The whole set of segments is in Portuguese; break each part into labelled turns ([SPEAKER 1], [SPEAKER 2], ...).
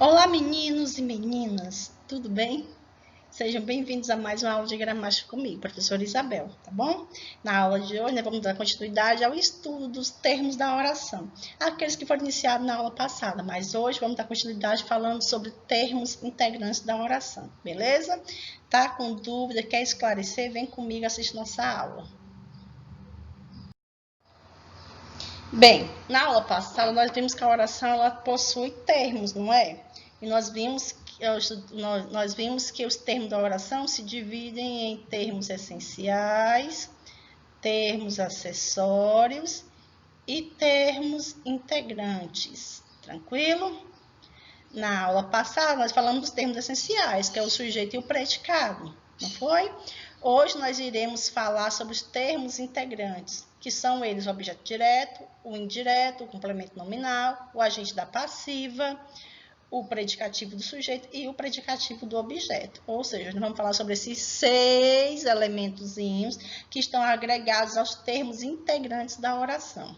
[SPEAKER 1] Olá, meninos e meninas, tudo bem? Sejam bem-vindos a mais uma aula de gramática comigo, professora Isabel, tá bom? Na aula de hoje, nós vamos dar continuidade ao estudo dos termos da oração, aqueles que foram iniciados na aula passada, mas hoje vamos dar continuidade falando sobre termos integrantes da oração, beleza? Tá com dúvida, quer esclarecer? Vem comigo assistir nossa aula. Bem, na aula passada nós vimos que a oração ela possui termos, não é? E nós vimos que os termos da oração se dividem em termos essenciais, termos acessórios e termos integrantes. Tranquilo? Na aula passada nós falamos dos termos essenciais, que é o sujeito e o predicado, não foi? Hoje nós iremos falar sobre os termos integrantes, que são eles o objeto direto, o indireto, o complemento nominal, o agente da passiva, o predicativo do sujeito e o predicativo do objeto. Ou seja, nós vamos falar sobre esses 6 elementozinhos que estão agregados aos termos integrantes da oração.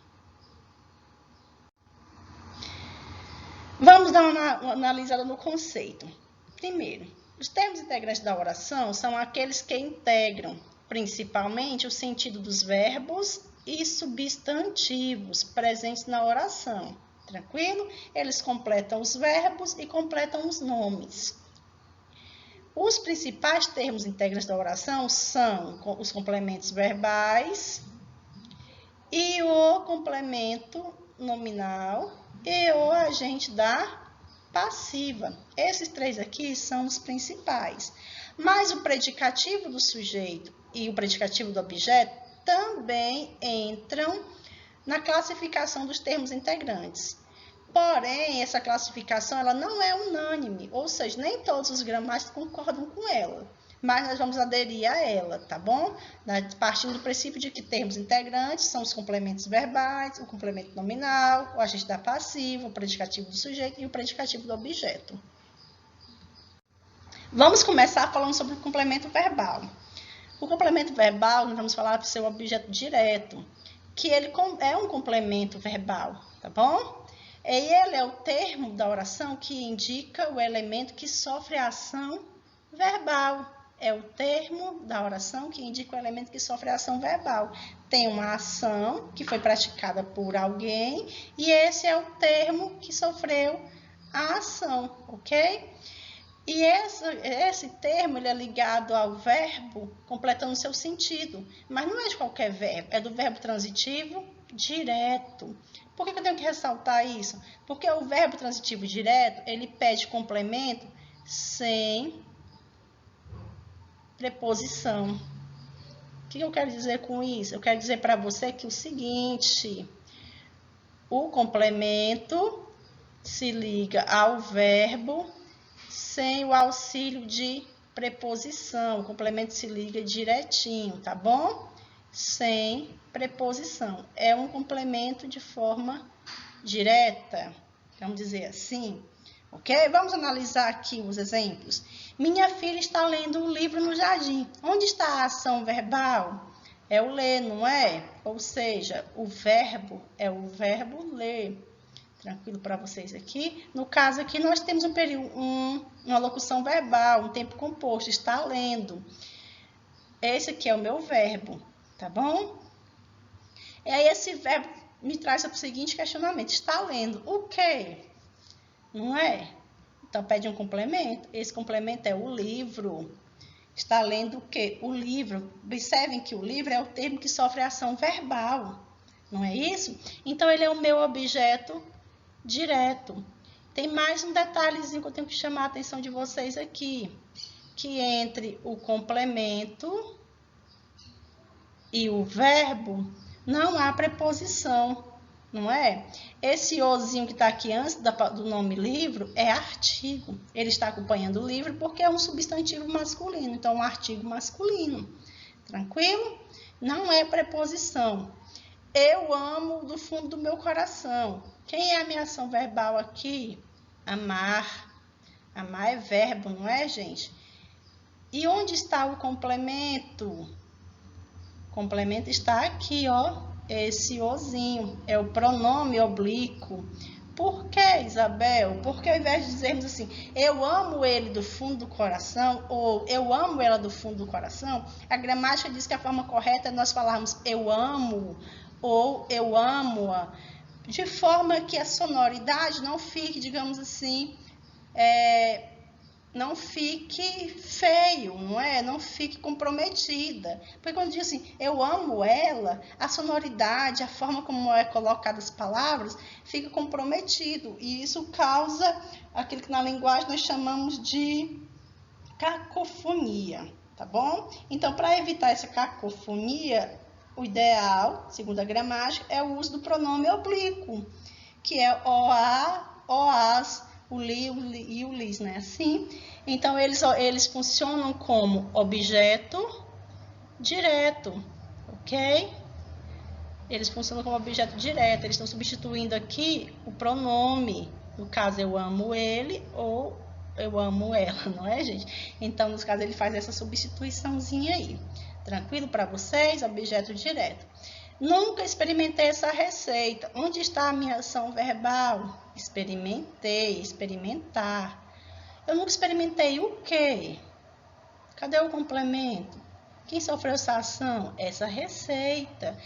[SPEAKER 1] Vamos dar uma analisada no conceito. Primeiro, os termos integrantes da oração são aqueles que integram, principalmente, o sentido dos verbos e substantivos presentes na oração. Tranquilo? Eles completam os verbos e completam os nomes. Os principais termos integrantes da oração são os complementos verbais e o complemento nominal e o agente da passiva. Esses 3 aqui são os principais. Mas o predicativo do sujeito e o predicativo do objeto também entram na classificação dos termos integrantes. Porém, essa classificação ela não é unânime, ou seja, nem todos os gramáticos concordam com ela. Mas nós vamos aderir a ela, tá bom? Partindo do princípio de que termos integrantes são os complementos verbais, o complemento nominal, o agente da passiva, o predicativo do sujeito e o predicativo do objeto. Vamos começar falando sobre o complemento verbal. O complemento verbal, nós vamos falar do seu objeto direto, que ele é um complemento verbal, tá bom? E ele é o termo da oração que indica o elemento que sofre a ação verbal. É o termo da oração que indica o elemento que sofre a ação verbal. Tem uma ação que foi praticada por alguém e esse é o termo que sofreu a ação, ok? E esse termo ele é ligado ao verbo, completando seu sentido. Mas não é de qualquer verbo, é do verbo transitivo direto. Por que eu tenho que ressaltar isso? Porque o verbo transitivo direto, ele pede complemento sem preposição. O que eu quero dizer com isso? Eu quero dizer para você que o seguinte, o complemento se liga ao verbo sem o auxílio de preposição. O complemento se liga direitinho, tá bom? Sem preposição. É um complemento de forma direta, vamos dizer assim. Ok? Vamos analisar aqui os exemplos. Minha filha está lendo um livro no jardim. Onde está a ação verbal? É o ler, não é? Ou seja, o verbo é o verbo ler. Tranquilo para vocês aqui? No caso aqui, nós temos uma locução verbal, um tempo composto, está lendo. Esse aqui é o meu verbo, tá bom? E aí, esse verbo me traz o seguinte questionamento. Está lendo o quê? Não é? Então, pede um complemento. Esse complemento é o livro. Está lendo o quê? O livro. Observem que o livro é o termo que sofre ação verbal. Não é isso? Então, ele é o meu objeto direto. Tem mais um detalhezinho que eu tenho que chamar a atenção de vocês aqui. Que entre o complemento e o verbo não há preposição. Não é? Esse ozinho que está aqui antes do nome livro é artigo. Ele está acompanhando o livro porque é um substantivo masculino. Então, um artigo masculino. Tranquilo? Não é preposição. Eu amo do fundo do meu coração. Quem é a minha ação verbal aqui? Amar. Amar é verbo, não é, gente? E onde está o complemento? O complemento está aqui, ó. Esse ozinho é o pronome oblíquo. Por que, Isabel? Porque ao invés de dizermos assim, eu amo ele do fundo do coração, ou eu amo ela do fundo do coração, a gramática diz que a forma correta é nós falarmos eu amo, ou eu amo-a, de forma que a sonoridade não fique, digamos assim, não fique feio, não é? Não fique comprometida. Porque quando diz assim, eu amo ela, a sonoridade, a forma como é colocada as palavras, fica comprometido. E isso causa aquilo que na linguagem nós chamamos de cacofonia, tá bom? Então, para evitar essa cacofonia, o ideal, segundo a gramática, é o uso do pronome oblíquo, que é o-a, o-as, o li, o li e o lis, né? Assim, então eles funcionam como objeto direto, ok? Eles funcionam como objeto direto, eles estão substituindo aqui o pronome, no caso eu amo ele ou eu amo ela, não é, gente? Então, nos casos, ele faz essa substituiçãozinha aí. Tranquilo para vocês? Objeto direto. Nunca experimentei essa receita. Onde está a minha ação verbal? Experimentei, experimentar. Eu nunca experimentei o quê? Cadê o complemento? Quem sofreu essa ação? Essa receita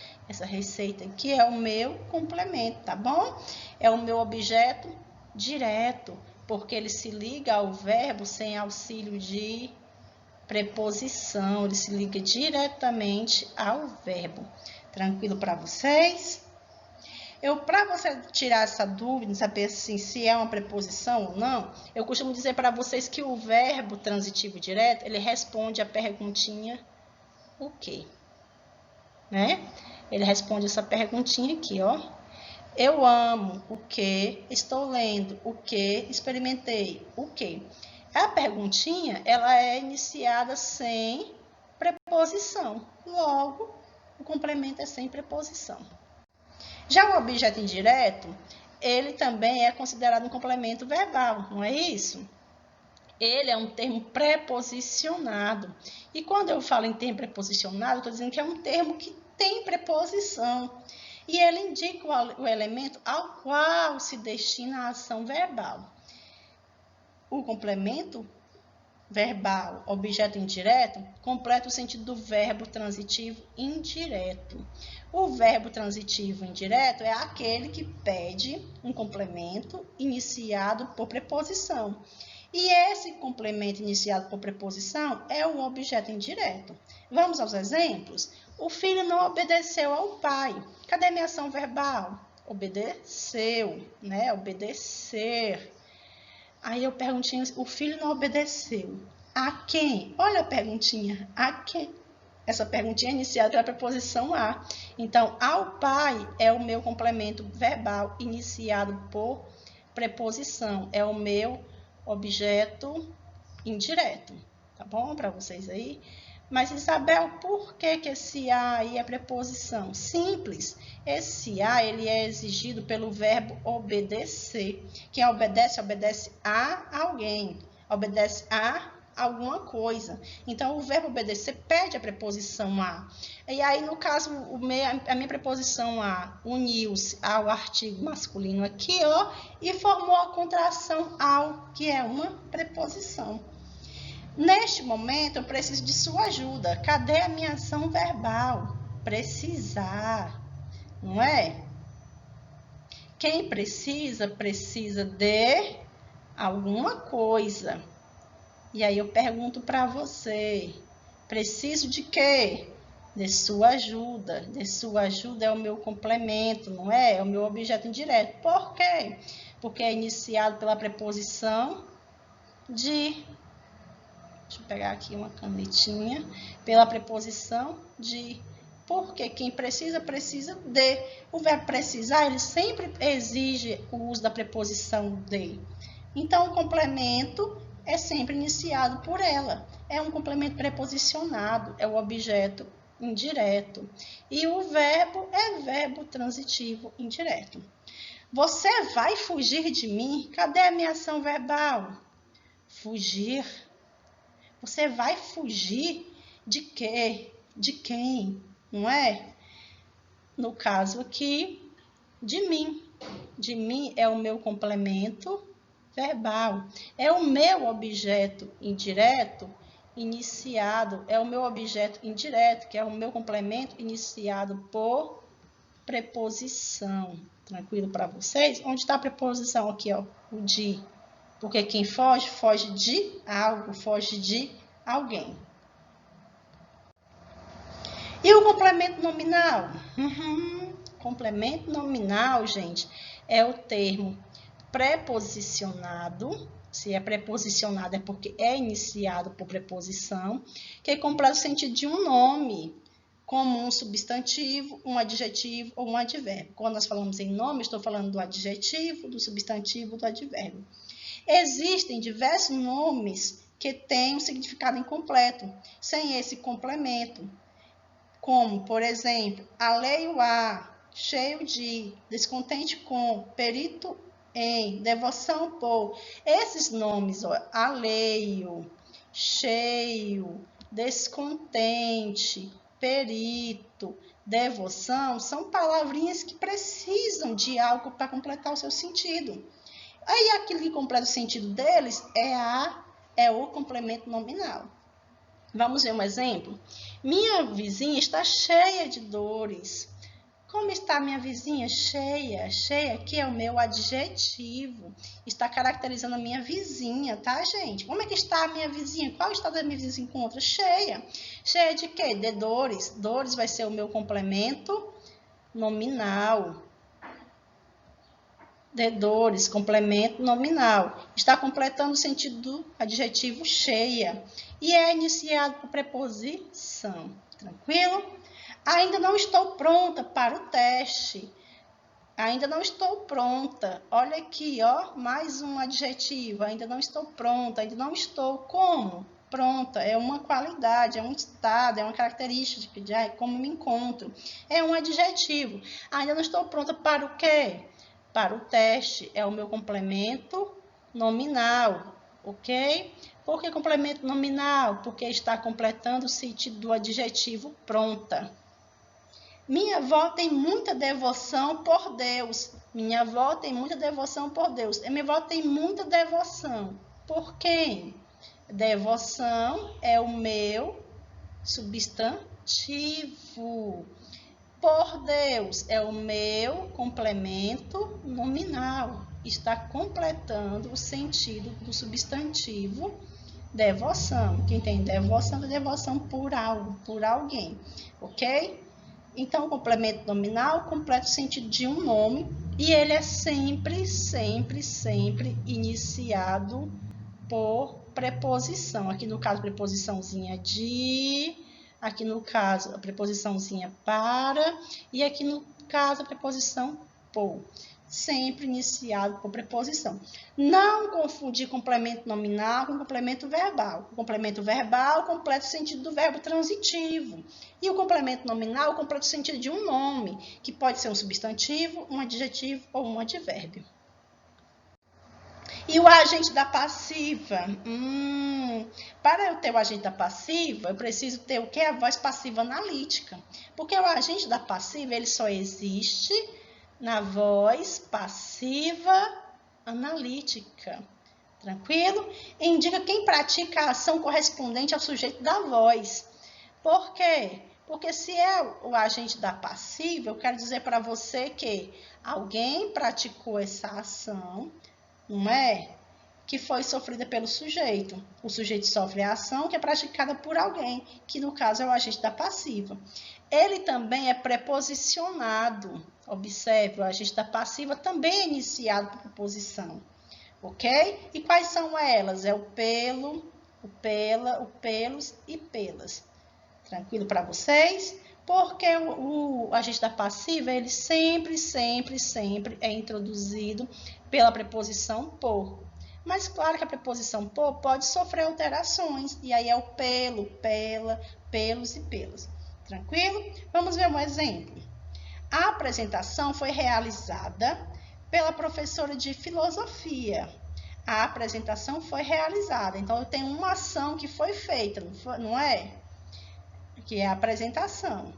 [SPEAKER 1] que é o meu complemento, tá bom? É o meu objeto direto, porque ele se liga ao verbo sem auxílio de preposição, ele se liga diretamente ao verbo. Tranquilo para vocês? Para você tirar essa dúvida, saber assim, se é uma preposição ou não, eu costumo dizer para vocês que o verbo transitivo direto, ele responde a perguntinha o quê? Né? Ele responde essa perguntinha aqui, ó. Eu amo o que, estou lendo o que, experimentei o que. A perguntinha, ela é iniciada sem preposição. Logo, o complemento é sem preposição. Já o objeto indireto, ele também é considerado um complemento verbal, não é isso? Ele é um termo preposicionado. E quando eu falo em termo preposicionado, eu estou dizendo que é um termo que tem preposição. E ele indica o elemento ao qual se destina a ação verbal. O complemento verbal, objeto indireto, completa o sentido do verbo transitivo indireto. O verbo transitivo indireto é aquele que pede um complemento iniciado por preposição. E esse complemento iniciado por preposição é o objeto indireto. Vamos aos exemplos? O filho não obedeceu ao pai. Cadê minha ação verbal? Obedeceu, né? Obedecer. Aí eu perguntinha, o filho não obedeceu. A quem? Olha a perguntinha, a quem? Essa perguntinha é iniciada pela preposição a. Então, ao pai é o meu complemento verbal iniciado por preposição. É o meu objeto indireto. Tá bom para vocês aí? Mas, Isabel, por que esse a aí é preposição? Simples. Esse a, ele é exigido pelo verbo obedecer. Quem obedece, obedece a alguém. Obedece a alguma coisa. Então, o verbo obedecer pede a preposição a. E aí, no caso, a minha preposição a uniu-se ao artigo masculino aqui, ó, e formou a contração ao, que é uma preposição. Neste momento, eu preciso de sua ajuda. Cadê a minha ação verbal? Precisar, não é? Quem precisa, precisa de alguma coisa. E aí eu pergunto para você, preciso de quê? De sua ajuda. De sua ajuda é o meu complemento, não é? É o meu objeto indireto. Por quê? Porque é iniciado pela preposição de. Deixa eu pegar aqui uma canetinha. Pela preposição de. Porque quem precisa, precisa de. O verbo precisar, ele sempre exige o uso da preposição de. Então, o complemento é sempre iniciado por ela. É um complemento preposicionado, é o objeto indireto. E o verbo é verbo transitivo indireto. Você vai fugir de mim? Cadê a minha ação verbal? Fugir. Você vai fugir de quê? De quem? Não é? No caso aqui, de mim. de mim é o meu complemento verbal. É o meu objeto indireto iniciado, é o meu objeto indireto, que é o meu complemento iniciado por preposição. Tranquilo para vocês? Onde está a preposição aqui, ó? O de. Porque quem foge, foge de algo, foge de alguém. E o complemento nominal? Complemento nominal, gente, é o termo preposicionado. Se é preposicionado é porque é iniciado por preposição, que completa o sentido de um nome, como um substantivo, um adjetivo ou um advérbio. Quando nós falamos em nome, estou falando do adjetivo, do substantivo, do advérbio. Existem diversos nomes que têm um significado incompleto, sem esse complemento, como, por exemplo, alheio a, cheio de, descontente com, perito em, devoção por. Esses nomes, ó, alheio, cheio, descontente, perito, devoção, são palavrinhas que precisam de algo para completar o seu sentido. Aí aquilo que completa o sentido deles é o complemento nominal. Vamos ver um exemplo? Minha vizinha está cheia de dores. Como está minha vizinha? Cheia. Cheia aqui é o meu adjetivo. Está caracterizando a minha vizinha, tá, gente? Como é que está a minha vizinha? Qual estado da minha vizinha se encontra? Cheia. Cheia de quê? De dores. Dores vai ser o meu complemento nominal. De dores, complemento nominal. Está completando o sentido do adjetivo cheia. E é iniciado por preposição. Tranquilo? Ainda não estou pronta para o teste. Ainda não estou pronta. Olha aqui, ó, mais um adjetivo. Ainda não estou pronta. Ainda não estou como? Pronta. É uma qualidade, é um estado, é uma característica de como me encontro. É um adjetivo. Ainda não estou pronta para o quê? Para o teste. É o meu complemento nominal. Ok? Por que complemento nominal? Porque está completando o sentido do adjetivo pronta. Minha avó tem muita devoção por Deus. Minha avó tem muita devoção por Deus. Minha avó tem muita devoção. Por quem? Devoção é o meu substantivo. Por Deus é o meu complemento nominal. Está completando o sentido do substantivo devoção. Quem tem devoção é devoção por algo, por alguém, ok? Então, o complemento nominal completa o sentido de um nome e ele é sempre iniciado por preposição. Aqui no caso, preposiçãozinha de, aqui no caso, a preposiçãozinha para e aqui no caso, a preposição por. Sempre iniciado por preposição. Não confundir complemento nominal com complemento verbal. O complemento verbal completa o sentido do verbo transitivo. E o complemento nominal completa o sentido de um nome, que pode ser um substantivo, um adjetivo ou um advérbio. E o agente da passiva? Para eu ter o agente da passiva, eu preciso ter o que? A voz passiva analítica. Porque o agente da passiva, ele só existe na voz passiva analítica. Tranquilo? Indica quem pratica a ação correspondente ao sujeito da voz. Por quê? Porque se é o agente da passiva, eu quero dizer para você que alguém praticou essa ação, não é? Que foi sofrida pelo sujeito. O sujeito sofre a ação que é praticada por alguém, que no caso é o agente da passiva. Ele também é preposicionado. Observe, o agente da passiva também é iniciado por preposição. Ok? E quais são elas? É o pelo, o pela, o pelos e pelas. Tranquilo para vocês? Porque o agente da passiva, ele sempre é introduzido pela preposição por. Mas claro que a preposição por pode sofrer alterações. E aí é o pelo, pela, pelos e pelas. Tranquilo? Vamos ver um exemplo. A apresentação foi realizada pela professora de filosofia. A apresentação foi realizada. Então, eu tenho uma ação que foi feita, não é? Que é a apresentação.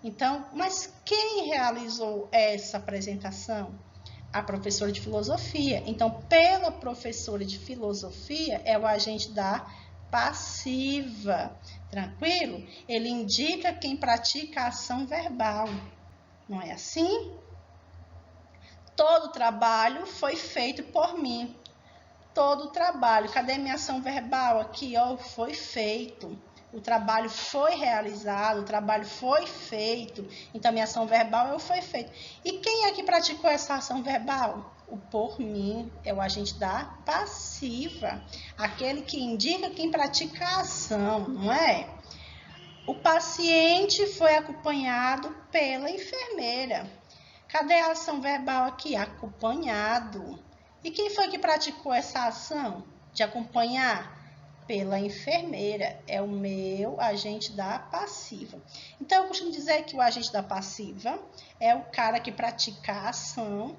[SPEAKER 1] Então, mas quem realizou essa apresentação? A professora de filosofia. Então, pela professora de filosofia é o agente da passiva. Tranquilo? Ele indica quem pratica a ação verbal. Não é assim? Todo o trabalho foi feito por mim. Todo o trabalho. Cadê minha ação verbal? Aqui, ó, foi feito. O trabalho foi realizado, o trabalho foi feito. Então, minha ação verbal é o foi feito. E quem é que praticou essa ação verbal? O por mim é o agente da passiva. Aquele que indica quem pratica a ação, não é? O paciente foi acompanhado pela enfermeira. Cadê a ação verbal aqui? Acompanhado. E quem foi que praticou essa ação de acompanhar? Pela enfermeira. É o meu agente da passiva. Então, eu costumo dizer que o agente da passiva é o cara que pratica a ação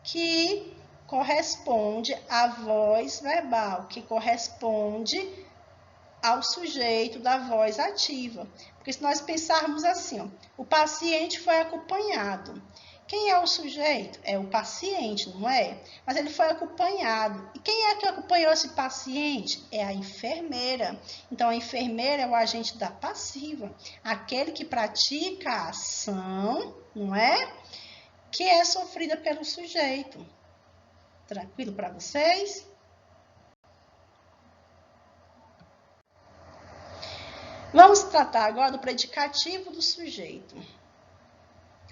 [SPEAKER 1] que corresponde à voz verbal, que corresponde ao sujeito da voz ativa. Porque se nós pensarmos assim, ó, o paciente foi acompanhado. Quem é o sujeito? É o paciente, não é? Mas ele foi acompanhado. E quem é que acompanhou esse paciente? É a enfermeira. Então, a enfermeira é o agente da passiva. Aquele que pratica a ação, não é? Que é sofrida pelo sujeito. Tranquilo para vocês? Vamos tratar agora do predicativo do sujeito.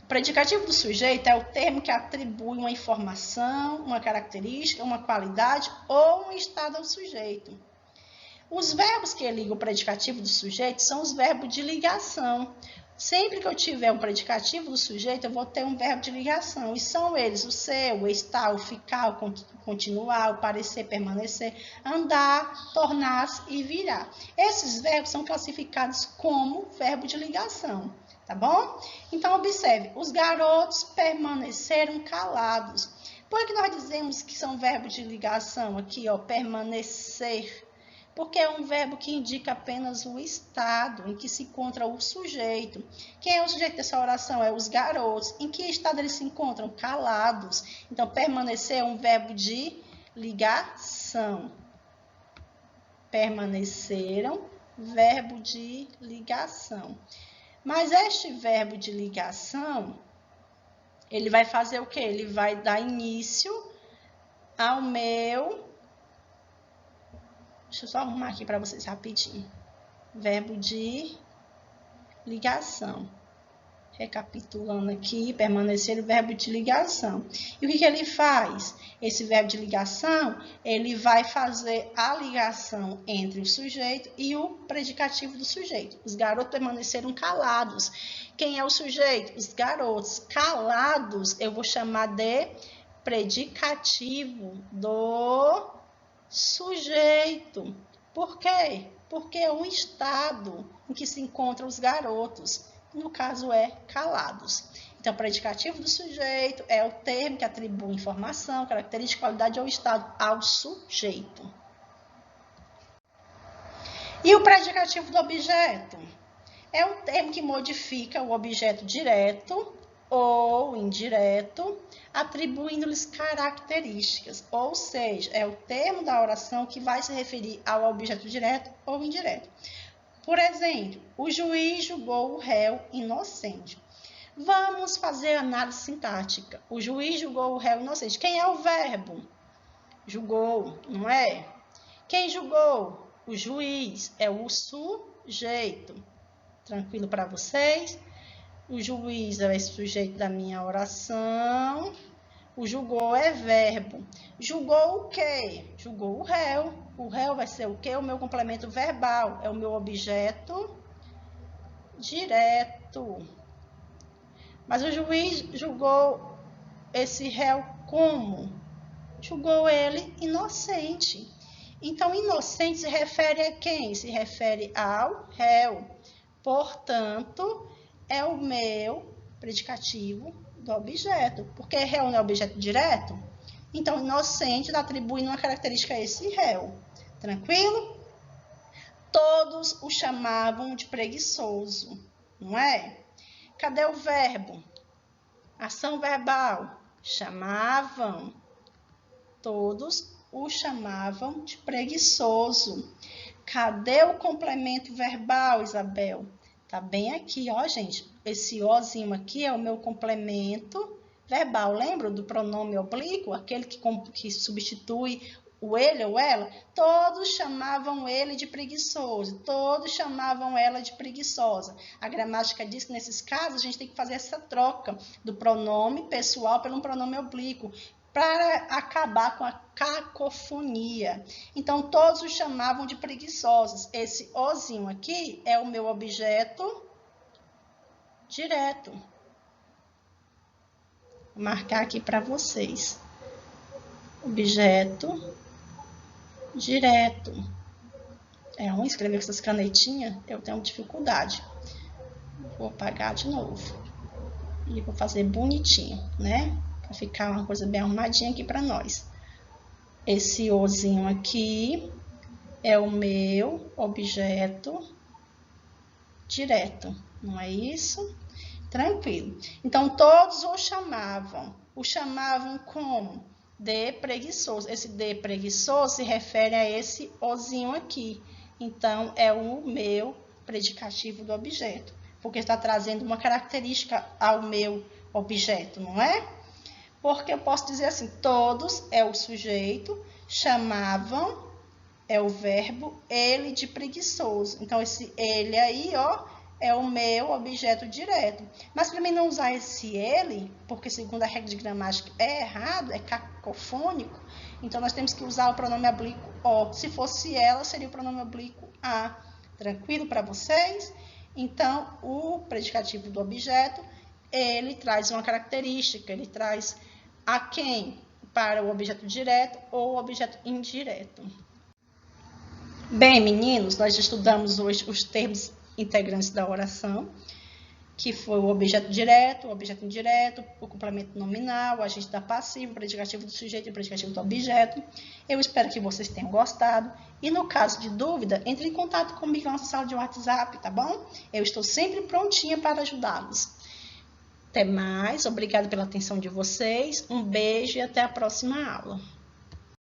[SPEAKER 1] O predicativo do sujeito é o termo que atribui uma informação, uma característica, uma qualidade ou um estado ao sujeito. Os verbos que ligam o predicativo do sujeito são os verbos de ligação. Sempre que eu tiver um predicativo do sujeito, eu vou ter um verbo de ligação. E são eles o ser, o estar, o ficar, o continuar, o parecer, permanecer, andar, tornar-se e virar. Esses verbos são classificados como verbo de ligação. Tá bom? Então, observe, os garotos permaneceram calados. Por que nós dizemos que são verbos de ligação aqui, ó, permanecer? Porque é um verbo que indica apenas o estado em que se encontra o sujeito. Quem é o sujeito dessa oração? É os garotos. Em que estado eles se encontram? Calados. Então, permanecer é um verbo de ligação. Permaneceram, verbo de ligação. Mas este verbo de ligação, ele vai fazer o quê? Ele vai dar início ao meu... Deixa eu só arrumar aqui para vocês rapidinho. Verbo de ligação. Recapitulando aqui, permanecer o verbo de ligação. E o que ele faz? Esse verbo de ligação, ele vai fazer a ligação entre o sujeito e o predicativo do sujeito. Os garotos permaneceram calados. Quem é o sujeito? Os garotos. Calados, eu vou chamar de predicativo do sujeito. Por quê? Porque é um estado em que se encontram os garotos. No caso, é calados. Então, predicativo do sujeito é o termo que atribui informação, característica, qualidade ou estado ao sujeito. E o predicativo do objeto? É um termo que modifica o objeto direto ou indireto, atribuindo-lhes características. Ou seja, é o termo da oração que vai se referir ao objeto direto ou indireto. Por exemplo, o juiz julgou o réu inocente. Vamos fazer análise sintática. O juiz julgou o réu inocente. Quem é o verbo? Julgou, não é? Quem julgou? O juiz. É o sujeito. Tranquilo para vocês? O juiz é o sujeito da minha oração. O julgou é verbo. Julgou o quê? Julgou o réu. O réu vai ser o quê? O meu complemento verbal. É o meu objeto direto. Mas o juiz julgou esse réu como? Julgou ele inocente. Então, inocente se refere a quem? Se refere ao réu. Portanto, é o meu predicativo do objeto. Porque réu não é objeto direto? Então, inocente está atribuindo uma característica a esse réu. Tranquilo? Todos o chamavam de preguiçoso, não é? Cadê o verbo? Ação verbal. chamavam. Todos o chamavam de preguiçoso. Cadê o complemento verbal, Isabel? Tá bem aqui, ó, gente. Esse ozinho aqui é o meu complemento verbal. Lembra do pronome oblíquo? Aquele que substitui o ele ou ela? Todos chamavam ele de preguiçoso. Todos chamavam ela de preguiçosa. A gramática diz que nesses casos a gente tem que fazer essa troca do pronome pessoal pelo pronome oblíquo, para acabar com a cacofonia. Então, todos os chamavam de preguiçosos. Esse ozinho aqui é o meu objeto direto. Vou marcar aqui para vocês. Objeto direto. Vamos escrever com essas canetinhas, eu tenho dificuldade. Vou apagar de novo. E vou fazer bonitinho, né? Para ficar uma coisa bem arrumadinha aqui para nós. Esse ozinho aqui é o meu objeto direto, não é isso? Tranquilo. Então, todos o chamavam. O chamavam como? De preguiçoso. Esse de preguiçoso se refere a esse ozinho aqui. Então, é o meu predicativo do objeto, porque está trazendo uma característica ao meu objeto, não é? Porque eu posso dizer assim, todos é o sujeito, chamavam é o verbo, ele de preguiçoso. Então, esse ele aí, ó, é o meu objeto direto. Mas para mim não usar esse ele, porque segundo a regra de gramática é errado, é cacofônico, então nós temos que usar o pronome oblíquo o. Se fosse ela, seria o pronome oblíquo a. Tranquilo para vocês? Então, o predicativo do objeto, ele traz uma característica, ele traz a quem? Para o objeto direto ou o objeto indireto. Bem, meninos, nós estudamos hoje os termos integrantes da oração, que foi o objeto direto, o objeto indireto, o complemento nominal, o agente da passiva, o predicativo do sujeito e o predicativo do objeto. Eu espero que vocês tenham gostado. E no caso de dúvida, entre em contato comigo na nossa sala de WhatsApp, tá bom? Eu estou sempre prontinha para ajudá-los. Até mais, obrigada pela atenção de vocês, um beijo e até a próxima aula.